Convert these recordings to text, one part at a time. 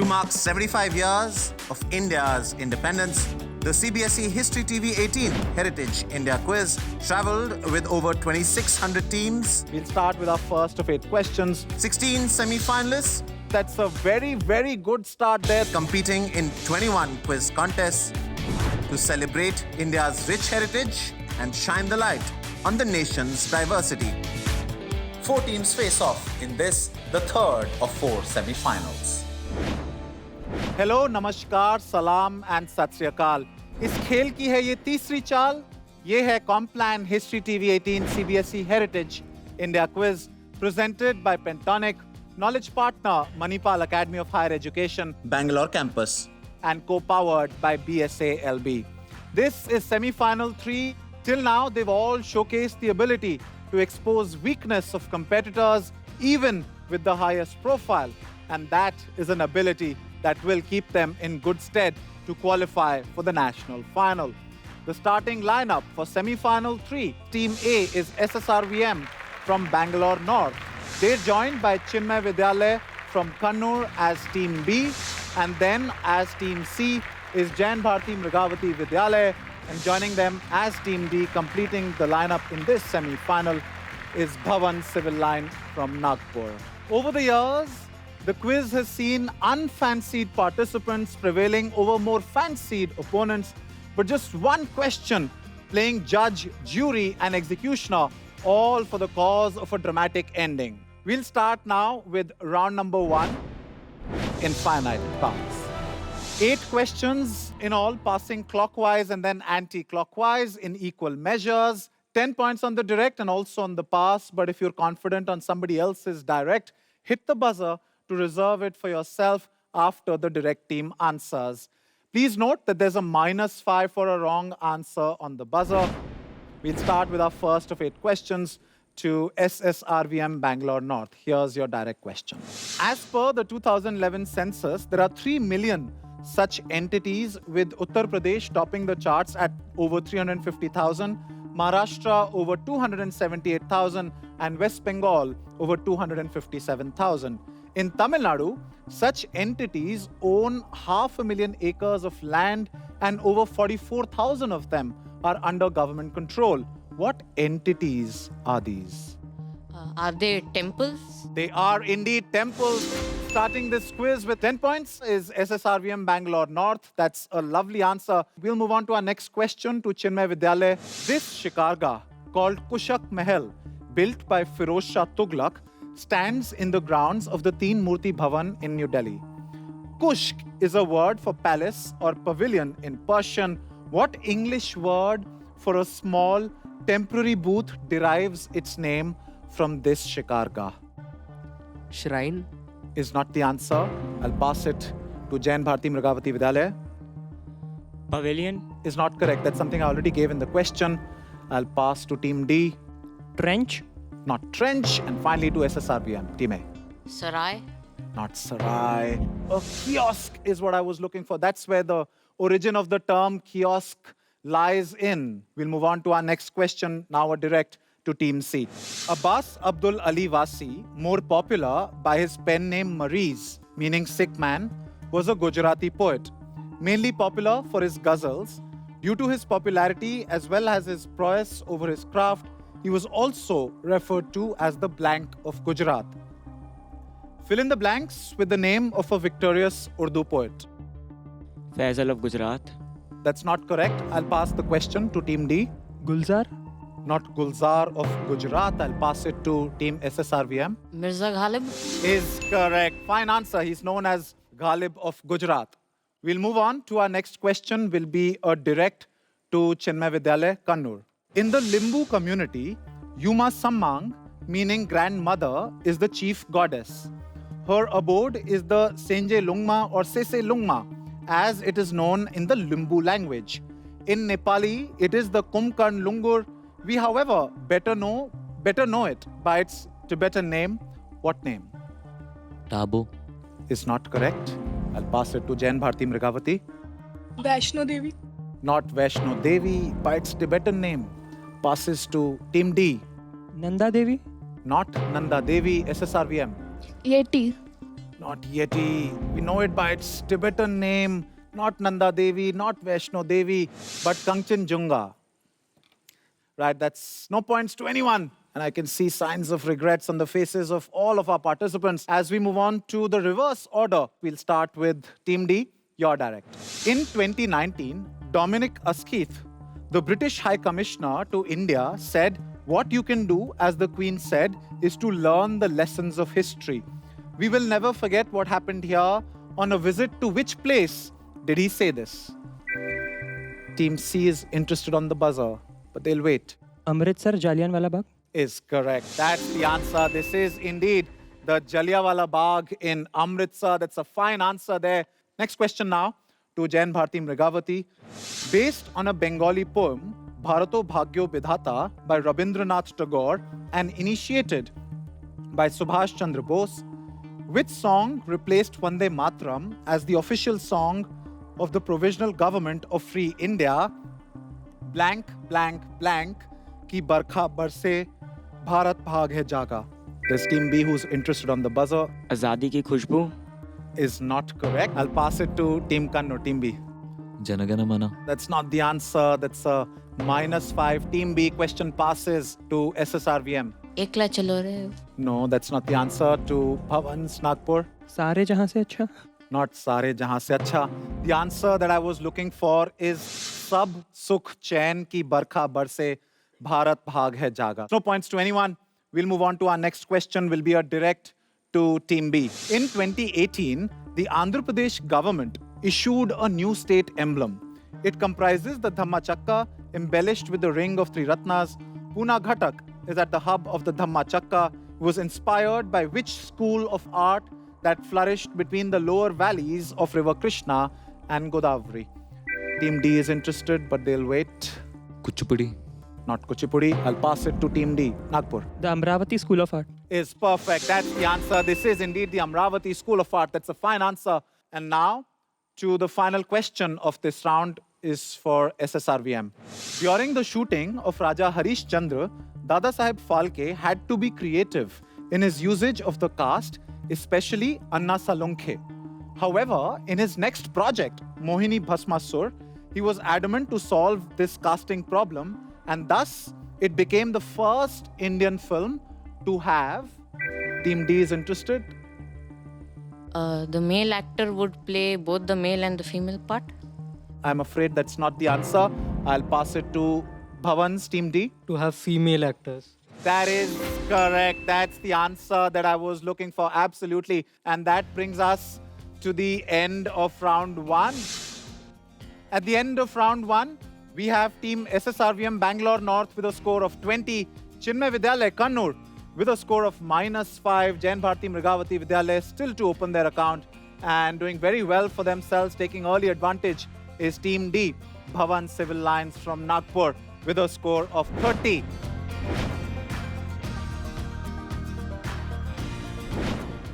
To mark 75 years of India's independence, the CBSE History TV 18 Heritage India Quiz travelled with over 2,600 teams. We'll start with our first of 8 questions. 16 semi-finalists. That's a very, very good start there. Competing in 21 quiz contests to celebrate India's rich heritage and shine the light on the nation's diversity. 4 teams face off in this, the third of 4 semi-finals. Hello, namaskar, salam and sat sri akal. इस खेल की है ये तीसरी चाल. ये है Complan History TV 18 CBSE Heritage India Quiz presented by Pentonic, knowledge partner Manipal Academy of Higher Education, Bangalore campus, and co-powered by BSA LB. This is semi-final 3. Till now, they've all showcased the ability to expose weakness of competitors, even with the highest profile. And that is an ability that will keep them in good stead to qualify for the national final. The starting lineup for semi-final 3, Team A is SSRVM from Bangalore North. They're joined by Chinmay Vidyalaya from Kannur as Team B, and then as Team C is Jain Bharati Mrigavati Vidyalaya, and joining them as Team D, completing the lineup in this semi-final, is Bhavan Civil Line from Nagpur. Over the years, the quiz has seen unfancied participants prevailing over more fancied opponents, but just one question playing judge, jury, and executioner, all for the cause of a dramatic ending. We'll start now with round number 1 in finite parts. 8 questions in all, passing clockwise and then anti-clockwise in equal measures. 10 points on the direct and also on the pass. But if you're confident on somebody else's direct, hit the buzzer to reserve it for yourself after the direct team answers. Please note that there's a -5 for a wrong answer on the buzzer. We'll start with our first of 8 questions to SSRVM Bangalore North. Here's your direct question. As per the 2011 census, there are 3 million such entities, with Uttar Pradesh topping the charts at over 350,000, Maharashtra over 278,000, and West Bengal over 257,000. In Tamil Nadu, such entities own 500,000 acres of land, and over 44,000 of them are under government control. What entities are these? Are they temples? They are indeed temples. Starting this quiz with 10 points is SSRVM Bangalore North. That's a lovely answer. We'll move on to our next question to Chinmay Vidyalaya. This shikargah, called Kushak Mahal, built by Firoz Shah Tughlaq, stands in the grounds of the Teen Murti Bhavan in New Delhi. Kushk is a word for palace or pavilion in Persian. What English word for a small temporary booth derives its name from this shikargah? Shrine. Is not the answer. I'll pass it to Jain Bharati Mrigavati Vidyalaya. Pavilion. Is not correct. That's something I already gave in the question. I'll pass to Team D. Trench. Not trench. And finally to SSRVM. Team A. Sarai? Not sarai. A kiosk is what I was looking for. That's where the origin of the term kiosk lies in. We'll move on to our next question, now a direct to Team C. Abbas Abdul Ali Wasi, more popular by his pen name Mariz, meaning sick man, was a Gujarati poet, mainly popular for his ghazals. Due to his popularity as well as his prowess over his craft, he was also referred to as the Blank of Gujarat. Fill in the blanks with the name of a victorious Urdu poet. Faisal of Gujarat. That's not correct. I'll pass the question to Team D. Gulzar. Not Gulzar of Gujarat. I'll pass it to Team SSRVM. Mirza Ghalib? Is correct. Fine answer. He's known as Ghalib of Gujarat. We'll move on to our next question. Will be a direct to Chinmay Vidyalaya, Kannur. In the Limbu community, Yuma Sammang, meaning grandmother, is the chief goddess. Her abode is the Senje Lungma or Sese Lungma, as it is known in the Limbu language. In Nepali, it is the Kumkarn Lungur. We, however, better know it by its Tibetan name. What name? Tabo. Is not correct. I'll pass it to Jain Bharati Mrigavati. Vaishno Devi. Not Vaishno Devi by its Tibetan name. Passes to Team D. Nanda Devi. Not Nanda Devi, SSRVM. Yeti. Not Yeti. We know it by its Tibetan name. Not Nanda Devi, not Vaishno Devi, but Kangchenjunga. Right, that's no points to anyone. And I can see signs of regrets on the faces of all of our participants. As we move on to the reverse order, we'll start with Team D, your direct. In 2019, Dominic Askeith, the British High Commissioner to India, said, "What you can do, as the Queen said, is to learn the lessons of history. We will never forget what happened here. On a visit to which place did he say this?" Team C is interested on the buzzer, but they'll wait. Amritsar, Jallianwala Bagh. Is correct. That's the answer. This is indeed the Jallianwala Bagh in Amritsar. That's a fine answer there. Next question now to Jain Bharti Mrigavati. Based on a Bengali poem, Bharato Bhagyo Vidhata by Rabindranath Tagore and initiated by Subhash Chandra Bose, which song replaced Vande Mataram as the official song of the Provisional Government of Free India? Blank, blank, blank, ki barkha barse, Bharat bhag hai jaga. There's Team B who's interested on the buzzer. Azadi ki khushbu. Is not correct. I'll pass it to Team Kannur, Team B. Janagana Mana. That's not the answer. That's a -5. Team B, question passes to SSRVM. Ekla chalo re. No, that's not the answer to Bhavan's Nagpur. Sare jahan se acha. Not Sare Jahan Se Acha. The answer that I was looking for is Sab Sukh Chain Ki Barkha Barse, Bharat Bhag Hai Jaga. No points to anyone. We'll move on to our next question. Will be a direct to Team B. In 2018, the Andhra Pradesh government issued a new state emblem. It comprises the Dhamma Chakka, embellished with the ring of three Ratnas. Puna Ghatak is at the hub of the Dhamma Chakka. It was inspired by which school of art that flourished between the lower valleys of River Krishna and Godavari? Team D is interested, but they'll wait. Kuchipudi. Not Kuchipudi. I'll pass it to Team D, Nagpur. The Amravati School of Art. Is perfect. That's the answer. This is indeed the Amravati School of Art. That's a fine answer. And now, to the final question of this round is for SSRVM. During the shooting of Raja Harish Chandra, Dada Saheb Phalke had to be creative in his usage of the caste, especially Anna Salunkhe. However, in his next project, Mohini Bhasmasur, he was adamant to solve this casting problem, and thus it became the first Indian film to have. Team D is interested. The male actor would play both the male and the female part. I'm afraid that's not the answer. I'll pass it to Bhavan's Team D. To have female actors. That is correct. That's the answer that I was looking for. Absolutely. And that brings us to the end of round one. At the end of round one, we have Team SSRVM Bangalore North with a score of 20. Chinmay Vidyalaya Kannur with a score of -5. Jain Bharti Mrigavati Vidyalaya still to open their account and doing very well for themselves, taking early advantage, is Team D, Bhavan Civil Lines from Nagpur with a score of 30.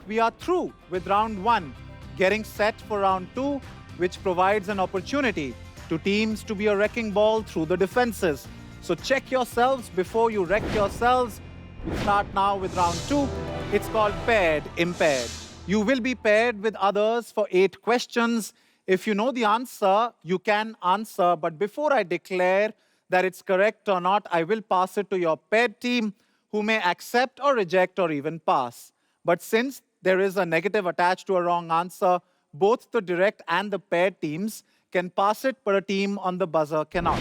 We are through with round one, getting set for round two, which provides an opportunity to teams to be a wrecking ball through the defenses. So check yourselves before you wreck yourselves. We start now with round two. It's called Paired, Impaired. You will be paired with others for 8 questions. If you know the answer, you can answer. But before I declare that it's correct or not, I will pass it to your paired team, who may accept or reject or even pass. But since there is a negative attached to a wrong answer, both the direct and the paired teams can pass it, but a team on the buzzer cannot.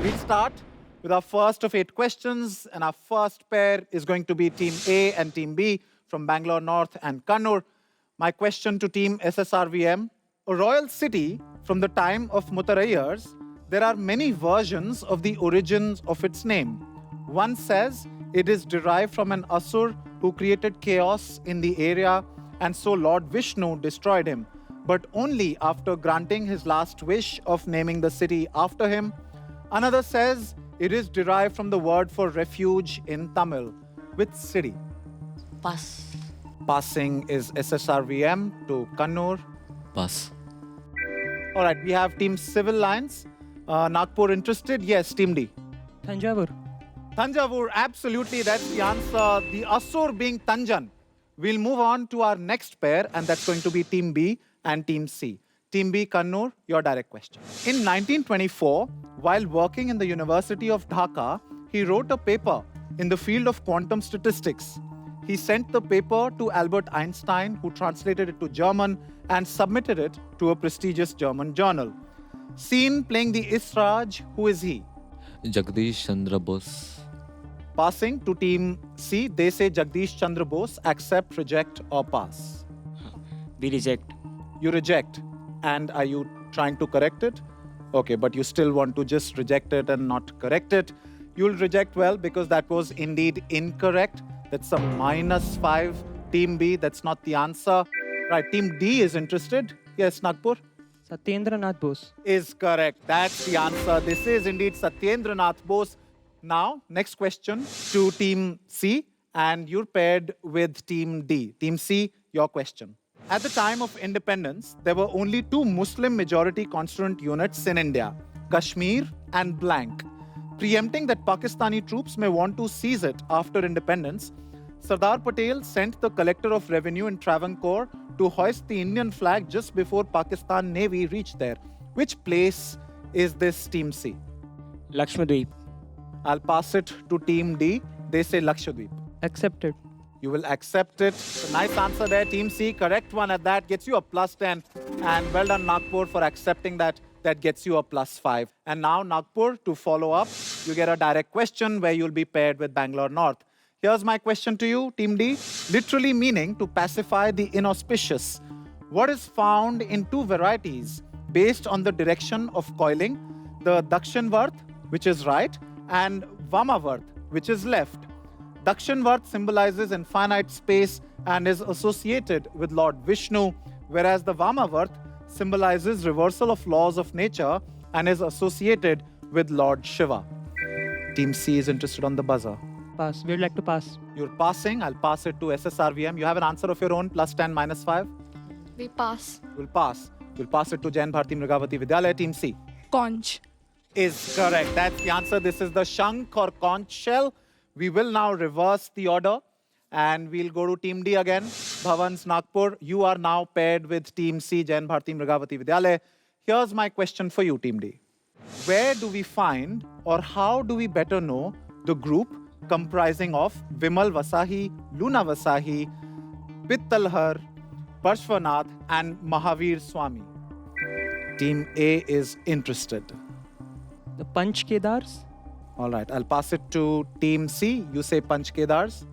We'll start with our first of 8 questions, and our first pair is going to be Team A and Team B from Bangalore North and Kannur. My question to Team SSRVM: a royal city from the time of Muttarayyars, there are many versions of the origins of its name. One says it is derived from an Asur who created chaos in the area, and so Lord Vishnu destroyed him, but only after granting his last wish of naming the city after him. Another says it is derived from the word for refuge in Tamil. Which city? Pass. Passing is SSRVM to Kannur. Pass. All right, we have Team Civil Lines. Nagpur interested? Yes, Team D. Thanjavur. Thanjavur, absolutely, that's the answer. The Asur being Tanjan, We'll move on to our next pair, and that's going to be Team B and Team C. Team B, Kannur, your direct question. In 1924, while working in the University of Dhaka, he wrote a paper in the field of quantum statistics. He sent the paper to Albert Einstein, who translated it to German and submitted it to a prestigious German journal. Seen playing the Israj, who is he? Jagdish Chandra Bose. Passing to Team C, they say Jagdish Chandra Bose, accept, reject, or pass. We reject. You reject. And are you trying to correct it? Okay, but you still want to just reject it and not correct it. You'll reject well because that was indeed incorrect. That's a -5. Team B, that's not the answer. Right, Team D is interested. Yes, Nagpur? Satyendra Nath Bose. Is correct. That's the answer. This is indeed Satyendra Nath Bose. Now, next question to Team C, and you're paired with Team D. Team C, your question. At the time of independence, there were only 2 Muslim majority constituent units in India, Kashmir and blank. Preempting that Pakistani troops may want to seize it after independence, Sardar Patel sent the collector of revenue in Travancore to hoist the Indian flag just before Pakistan Navy reached there. Which place is this, Team C? Lakshmadweep. I'll pass it to Team D. They say Lakshadweep. Accepted. You will accept it. So nice answer there, Team C. Correct one at that gets you a +10. And well done, Nagpur, for accepting that. That gets you a +5. And now, Nagpur, to follow up, you get a direct question where you'll be paired with Bangalore North. Here's my question to you, Team D. Literally meaning to pacify the inauspicious. What is found in 2 varieties based on the direction of coiling? The Dakshinvart, which is right, and Vamavart, which is left. Dakshinvart symbolizes infinite space and is associated with Lord Vishnu, whereas the Vamavart symbolizes reversal of laws of nature and is associated with Lord Shiva. Team C is interested on the buzzer. Pass. We would like to pass. You're passing. I'll pass it to SSRVM. You have an answer of your own, +10, -5. We pass. You'll pass. You'll pass it to Jain Bharati Mrigavati Vidyalaya. Team C Conch. is correct. That's the answer. This is the Shank or conch shell. We will now reverse the order and we'll go to Team D again. Bhavans, Nagpur, you are now paired with Team C, Jain Bharati Mrigavati Vidyalaya. Here's my question for you, Team D. Where do we find or how do we better know the group comprising of Vimal Vasahi, Luna Vasahi, Pittalhar, Parshvanath and Mahavir Swami? Team A is interested. The Panch Kedars. All right, I'll pass it to Team C. You say Panch Kedars.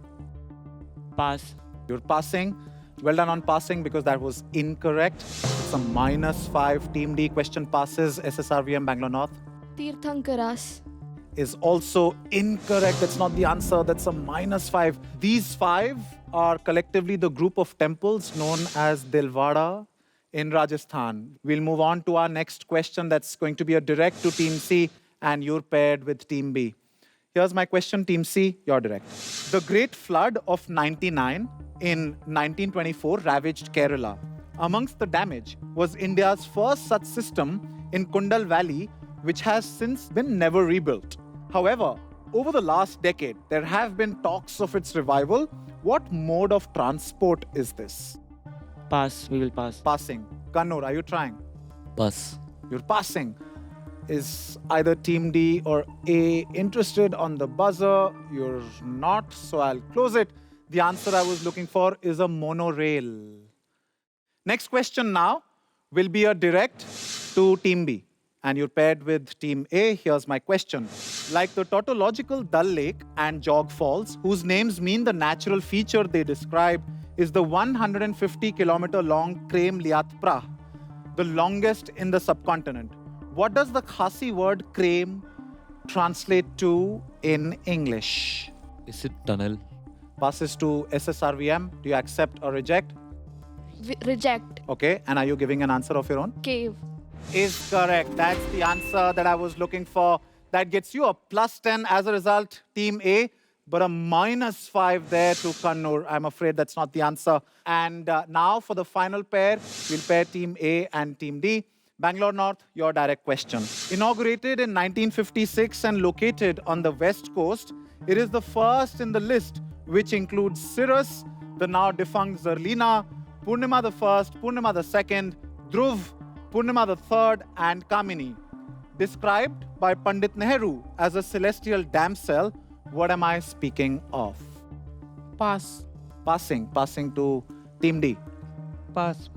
Pass. You're passing. Well done on passing because that was incorrect. It's a -5. Team D question passes. SSRVM Bangalore North Tirthankaras. is also incorrect. That's not the answer. That's a -5. These 5 are collectively the group of temples known as Dilwara in Rajasthan. We'll move on to our next question. That's going to be a direct to Team C, and you're paired with Team B. Here's my question, Team C, you're direct. The Great Flood of 99 in 1924 ravaged Kerala. Amongst the damage was India's first such system in Kundal Valley, which has since been never rebuilt. However, over the last decade, there have been talks of its revival. What mode of transport is this? Pass. We will pass. Passing. Kannur, are you trying? Pass. You're passing. Is either Team D or A interested on the buzzer? You're not, so I'll close it. The answer I was looking for is a monorail. Next question now will be a direct to Team B. And you're paired with Team A. Here's my question. Like the tautological Dal Lake and Jog Falls, whose names mean the natural feature they describe, is the 150-kilometer long Krem Liat Prah, the longest in the subcontinent. What does the Khasi word Krem translate to in English? Is it tunnel? Passes to SSRVM. Do you accept or reject? Reject. Okay. And are you giving an answer of your own? Cave. Is correct. That's the answer that I was looking for. That gets you a +10 as a result, Team A, but a -5 there to Kannur. I'm afraid that's not the answer. And now for the final pair, we'll pair Team A and Team D. Bangalore North, your direct question. Inaugurated in 1956 and located on the west coast, it is the first in the list which includes Cirrus, the now defunct Zarlina, Purnima the first, Purnima the second, Dhruv, Purnima the third, and Kamini. Described by Pandit Nehru as a celestial damsel, what am I speaking of? Pass. Passing to Team D. Pass.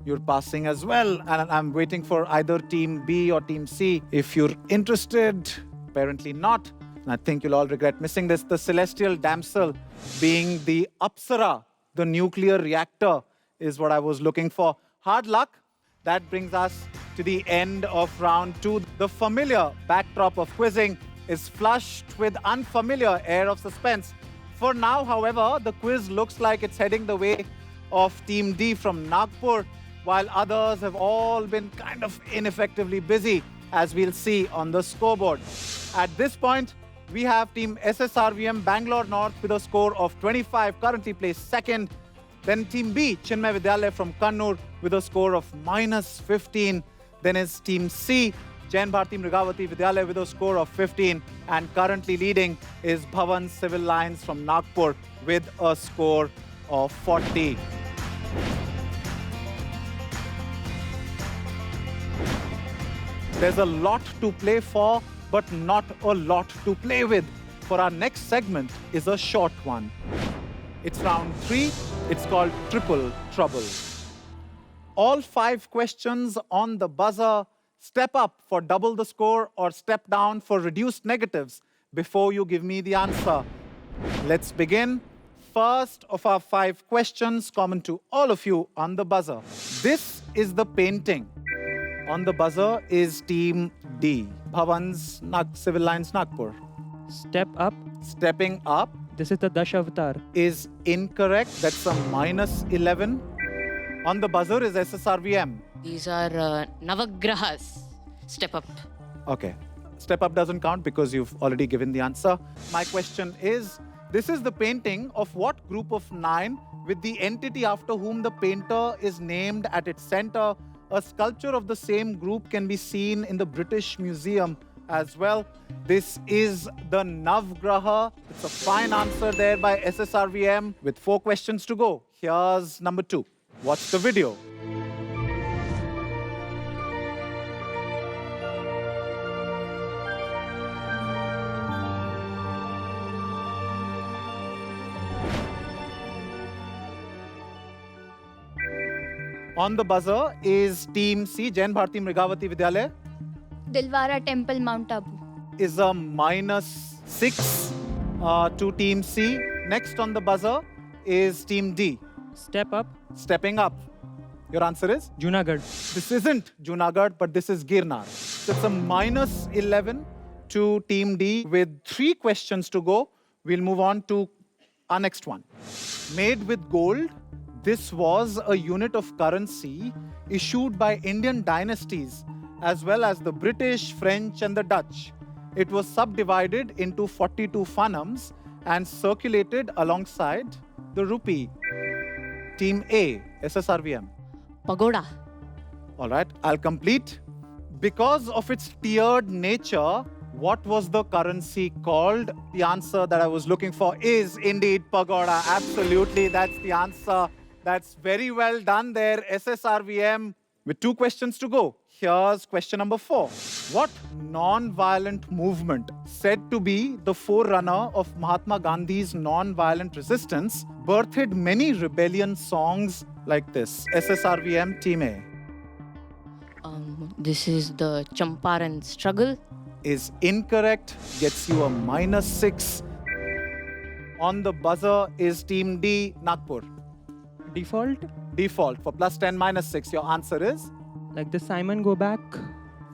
You're passing as well, and I'm waiting for either Team B or Team C. If you're interested, apparently not. And I think you'll all regret missing this. The celestial damsel being the Apsara, the nuclear reactor, is what I was looking for. Hard luck. That brings us to the end of round 2. The familiar backdrop of quizzing is flushed with unfamiliar air of suspense. For now, however, the quiz looks like it's heading the way of Team D from Nagpur, while others have all been kind of ineffectively busy, as we'll see on the scoreboard. At this point, we have Team SSRVM Bangalore North with a score of 25, currently placed second. Then Team B, Chinmay Vidyalaya from Kannur, with a score of -15. Then is Team C, Jain Bharati Mrigavati Vidyalaya, with a score of 15. And currently leading is Bhavan Civil Lines from Nagpur with a score of 40. There's a lot to play for, but not a lot to play with. For our next segment is a short one. It's round 3. It's called Triple Trouble. All 5 questions on the buzzer. Step up for double the score or step down for reduced negatives before you give me the answer. Let's begin. First of our 5 questions common to all of you on the buzzer. This is the painting. On the buzzer is Team D, Bhavan's Civil Lines Nagpur. Step up. Stepping up This is the Dash Avatar. is incorrect. That's a -11. On the buzzer is SSRVM. These are Navagrahas. Step up. Okay. Step up doesn't count because you've already given the answer. My question is, this is the painting of what group of 9 with the entity after whom the painter is named at its center? A sculpture of the same group can be seen in the British Museum as well. This is the Navgraha. It's a fine answer there by SSRVM with 4 questions to go. Here's number 2. Watch the video. On the buzzer is Team C, Jain Bharati Mrigavati Vidyalaya, Dilwara Temple, Mount Abu. is a -6 to Team C. Next on the buzzer is Team D, Step up. stepping up. Your answer is? Junagadh. This isn't Junagadh, but this is Girnar. So it's a -11 to Team D with 3 questions to go. We'll move on to our next one. Made with gold, this was a unit of currency issued by Indian dynasties as well as the British, French, and the Dutch. It was subdivided into 42 fanams and circulated alongside the rupee. Team A, SSRVM. Pagoda. All right, I'll complete. Because of its tiered nature, what was the currency called? The answer that I was looking for is indeed pagoda. Absolutely, that's the answer. That's very well done there, SSRVM. With 2 questions to go. Here's question number 4. What non-violent movement, said to be the forerunner of Mahatma Gandhi's non-violent resistance, birthed many rebellion songs like this? SSRVM, Team A. This is the Champaran struggle. Is incorrect, gets you a -6. On the buzzer is Team D, Nagpur. Default. Default for +10, -6. Your answer is? Like the Simon Go Back.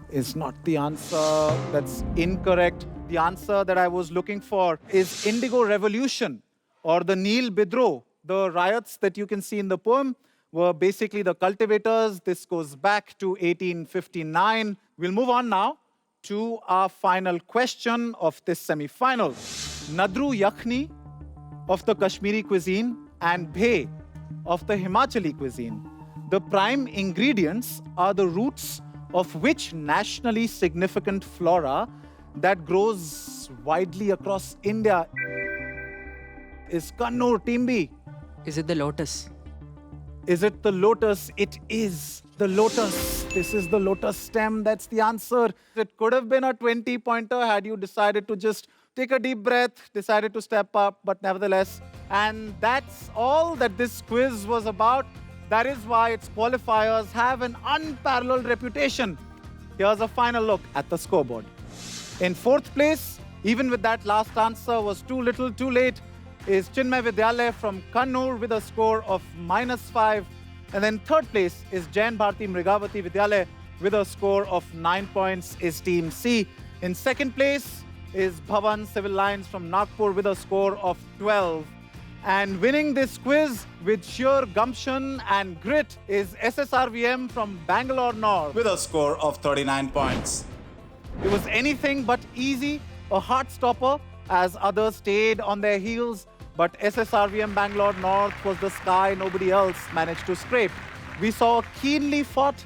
Is not the answer. That's incorrect. The answer that I was looking for is Indigo Revolution or the Neel Bidro. The riots that you can see in the poem were basically the cultivators. This goes back to 1859. We'll move on now to our final question of this semi-final. Nadru Yakhni of the Kashmiri cuisine and Bhe of the Himachali cuisine. The prime ingredients are the roots of which nationally significant flora that grows widely across India? Is Kannur, Team B? Is it the lotus? Is it the lotus? It is the lotus. This is the lotus stem. That's the answer. It could have been a 20-pointer had you decided to just take a deep breath, decided to step up, but nevertheless. And that's all that this quiz was about. That is why its qualifiers have an unparalleled reputation. Here's a final look at the scoreboard. In fourth place, even with that last answer was too little, too late, is Chinmay Vidyalaya from Kannur with a score of -5. And then third place is Jain Bharati Mrigavati Vidyalaya with a score of 9 points, is Team C. In second place is Bhavan Civil Lines from Nagpur with a score of 12. And winning this quiz with sheer gumption and grit is SSRVM from Bangalore North With a score of 39 points. It was anything but easy, a heart-stopper as others stayed on their heels. But SSRVM Bangalore North was the sky nobody else managed to scrape. We saw a keenly fought,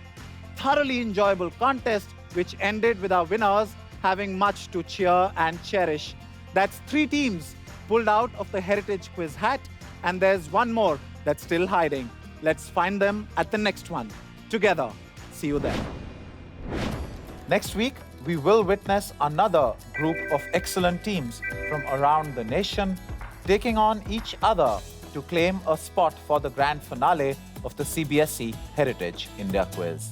thoroughly enjoyable contest which ended with our winners having much to cheer and cherish. That's 3 teams pulled out of the Heritage Quiz hat, and there's one more that's still hiding. Let's find them at the next one. Together. See you then. Next week, we will witness another group of excellent teams from around the nation taking on each other to claim a spot for the grand finale of the CBSE Heritage India Quiz.